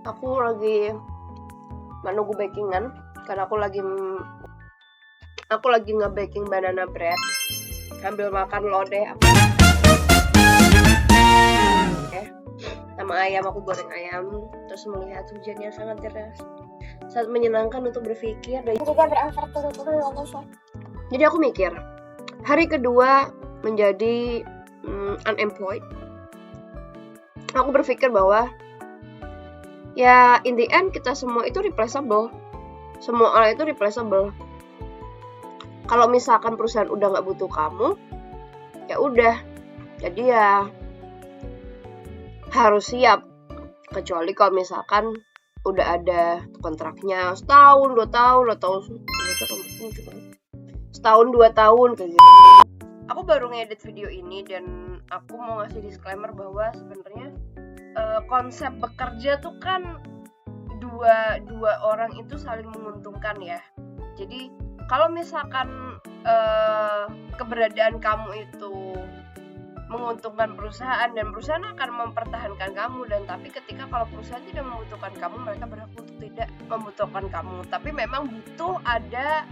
Aku lagi menunggu bakingan karena aku lagi nge-baking banana bread sambil makan lodeh. Sama ayam, aku goreng ayam terus melihat hujan yang sangat deras. Sangat menyenangkan untuk berpikir dan juga beroverthinking ya guys ya. Jadi aku mikir, hari kedua menjadi unemployed, aku berpikir bahwa ya in the end kita semua itu replaceable. Semua orang itu replaceable. Kalau misalkan perusahaan udah nggak butuh kamu, ya udah. Jadi ya harus siap. Kecuali kalau misalkan udah ada kontraknya setahun, 2 tahun, setahun 2 tahun kayak gitu. Aku baru ngedit video ini dan aku mau ngasih disclaimer bahwa sebenarnya konsep bekerja tuh kan dua orang itu saling menguntungkan ya. Jadi kalau misalkan keberadaan kamu itu menguntungkan perusahaan dan perusahaan akan mempertahankan kamu, dan tapi ketika kalau perusahaan tidak membutuhkan kamu, mereka berhak untuk tidak membutuhkan kamu. Tapi memang butuh ada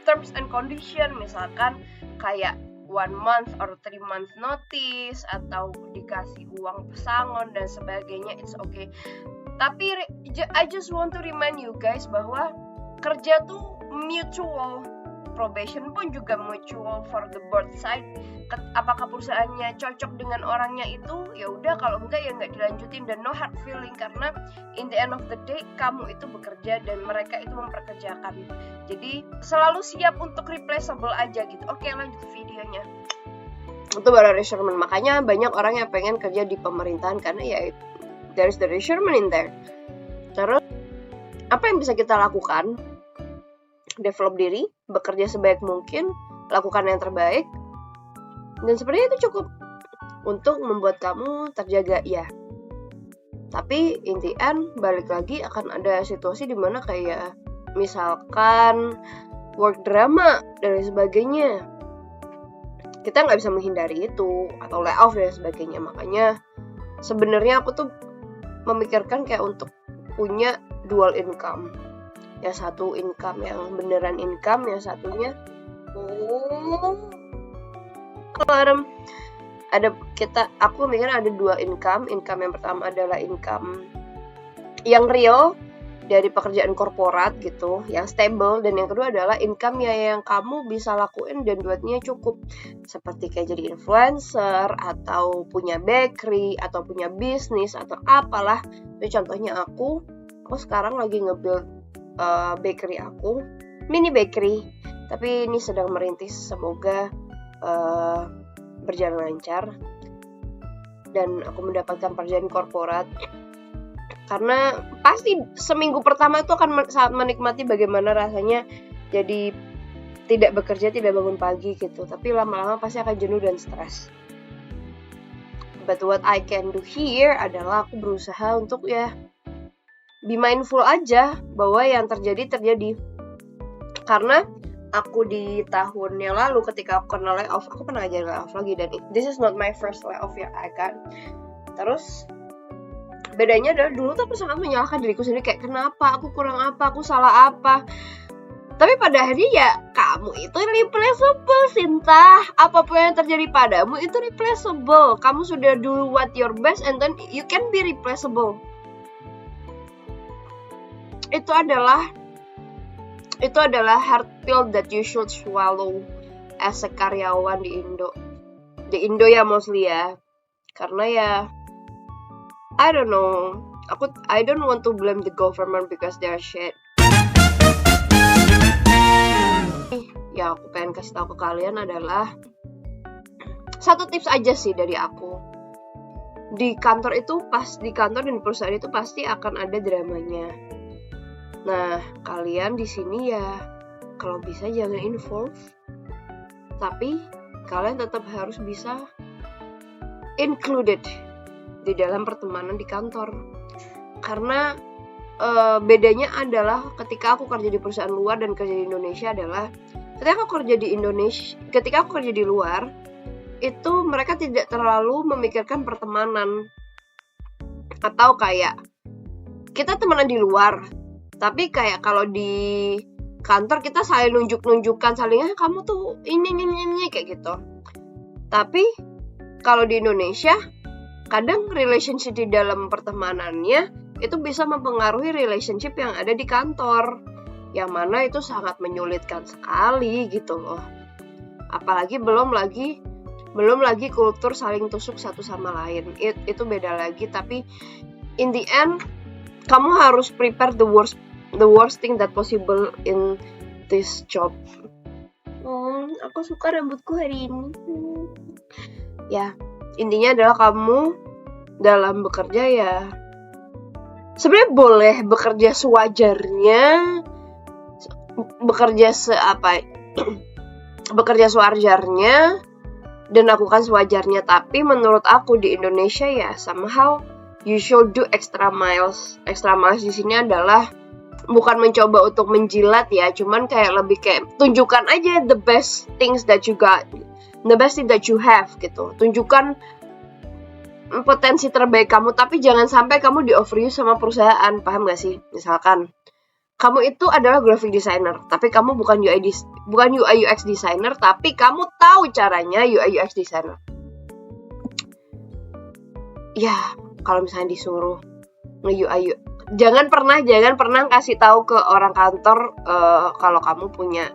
terms and condition, misalkan kayak 1 month or 3 month notice atau dikasih uang pesangon dan sebagainya, it's okay. Tapi I just want to remind you guys bahwa kerja tuh mutual, probation pun juga mutual for the both side. Apakah perusahaannya cocok dengan orangnya itu, ya udah, kalau enggak ya enggak dilanjutin, dan no hard feeling, karena in the end of the day kamu itu bekerja dan mereka itu memperkerjakan. Jadi selalu siap untuk replaceable aja gitu. Oke, lanjut videonya. Itu baru reassurance. Makanya banyak orang yang pengen kerja di pemerintahan karena ya there is the reassurance in there. Terus apa yang bisa kita lakukan? Develop diri, bekerja sebaik mungkin, lakukan yang terbaik, dan sebenarnya itu cukup untuk membuat kamu terjaga ya. Tapi in the end balik lagi akan ada situasi dimana kayak misalkan work drama dan sebagainya. Kita nggak bisa menghindari itu, atau layoff dan sebagainya. Makanya sebenarnya aku tuh memikirkan kayak untuk punya dual income. Yang satu income yang beneran income, yang satunya aku mikir ada dua income. Income yang pertama adalah income yang real dari pekerjaan korporat gitu, yang stable, dan yang kedua adalah income yang kamu bisa lakuin dan duitnya cukup, seperti kayak jadi influencer atau punya bakery atau punya bisnis atau apalah. Itu contohnya aku sekarang lagi nge-build bakery aku, mini bakery, tapi ini sedang merintis, semoga berjalan lancar dan aku mendapatkan pekerjaan korporat. Karena pasti seminggu pertama itu akan sangat menikmati bagaimana rasanya jadi tidak bekerja, tidak bangun pagi gitu. Tapi lama-lama pasti akan jenuh dan stres. But what I can do here adalah aku berusaha untuk ya be mindful aja bahwa yang terjadi. Karena aku di tahun yang lalu ketika aku kena layoff, aku pernah aja layoff lagi, dan this is not my first layoff yang I got. Terus bedanya adalah dulu tuh aku sangat menyalahkan diriku sendiri, kayak kenapa, aku kurang apa, aku salah apa. Tapi pada akhirnya ya kamu itu replaceable, Sinta. Apapun yang terjadi padamu itu replaceable. Kamu sudah do what your best and then you can be replaceable. Itu adalah hard pill that you should swallow as a karyawan di Indo. Di Indo ya mostly ya. Karena ya I don't know. I don't want to blame the government because they're shit. Ya aku pengen kasih tahu ke kalian adalah satu tips aja sih dari aku. Di kantor dan di perusahaan itu pasti akan ada dramanya. Nah, kalian di sini ya kalau bisa jangan involve. Tapi kalian tetap harus bisa included di dalam pertemanan di kantor. Karena bedanya adalah ketika aku kerja di perusahaan luar dan kerja di Indonesia adalah ketika aku kerja di luar itu mereka tidak terlalu memikirkan pertemanan, atau kayak kita temenan di luar, tapi kayak kalau di kantor kita saling nunjuk-nunjukkan, saling kamu tuh ini kayak gitu. Tapi kalau di Indonesia kadang relationship di dalam pertemanannya itu bisa mempengaruhi relationship yang ada di kantor, yang mana itu sangat menyulitkan sekali gitu loh. Apalagi belum lagi kultur saling tusuk satu sama lain. Itu beda lagi, tapi in the end kamu harus prepare the worst thing that possible in this job. Aku suka rambutku hari ini. Ya, intinya adalah kamu dalam bekerja ya sebenarnya boleh bekerja sewajarnya, bekerja sewajarnya dan lakukan sewajarnya. Tapi menurut aku di Indonesia ya somehow you should do extra miles. Extra miles di sini adalah bukan mencoba untuk menjilat ya, cuman kayak lebih kayak tunjukkan aja the best things that you got, the best thing that you have gitu. Tunjukkan potensi terbaik kamu, tapi jangan sampai kamu di overuse sama perusahaan, paham gak sih? Misalkan kamu itu adalah graphic designer, tapi kamu bukan UI UX designer, tapi kamu tahu caranya UI UX designer. Ya, kalau misalnya disuruh nge-UI, jangan pernah kasih tahu ke orang kantor kalau kamu punya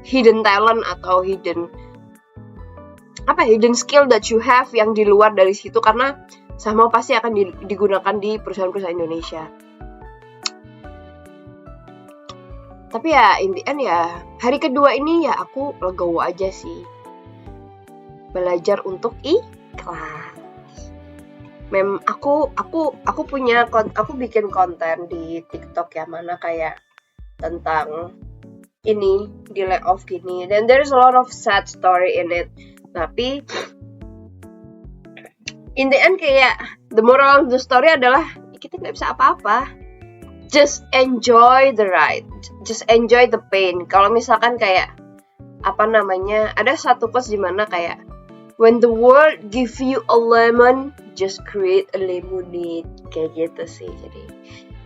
hidden talent atau hidden skill that you have yang di luar dari situ, karena sama pasti akan digunakan di perusahaan-perusahaan Indonesia. Tapi ya in the end ya hari kedua ini ya aku legowo aja sih, belajar untuk ikhlas. Aku bikin konten di TikTok ya, mana kayak tentang ini di layoff gini, dan there's a lot of sad story in it. Tapi in the end kayak the moral of the story adalah kita nggak bisa apa-apa. Just enjoy the ride, just enjoy the pain. Kalau misalkan kayak ada satu quotes di mana kayak when the world give you a lemon, just create a lemonade, kayak gitu sih. Jadi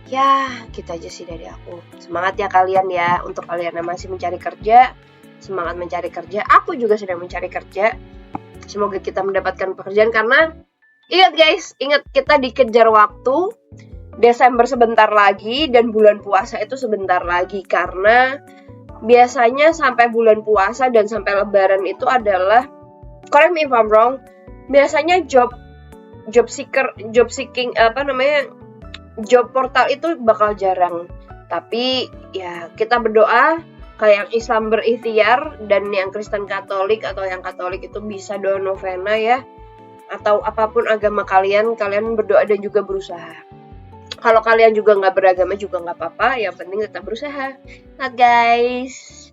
ya gitu aja sih dari aku. Semangat ya kalian ya, untuk kalian yang masih mencari kerja, semangat mencari kerja. Aku juga sedang mencari kerja. Semoga kita mendapatkan pekerjaan, karena ingat kita dikejar waktu. Desember sebentar lagi dan bulan puasa itu sebentar lagi, karena biasanya sampai bulan puasa dan sampai lebaran itu adalah, correct me if I'm wrong, biasanya job seeking job portal itu bakal jarang. Tapi ya kita berdoa kayak yang Islam berikhtiar dan yang Kristen Katolik atau yang Katolik itu bisa doa novena ya, atau apapun agama kalian berdoa dan juga berusaha. Kalau kalian juga nggak beragama juga nggak apa-apa, yang penting tetap berusaha. Nah guys,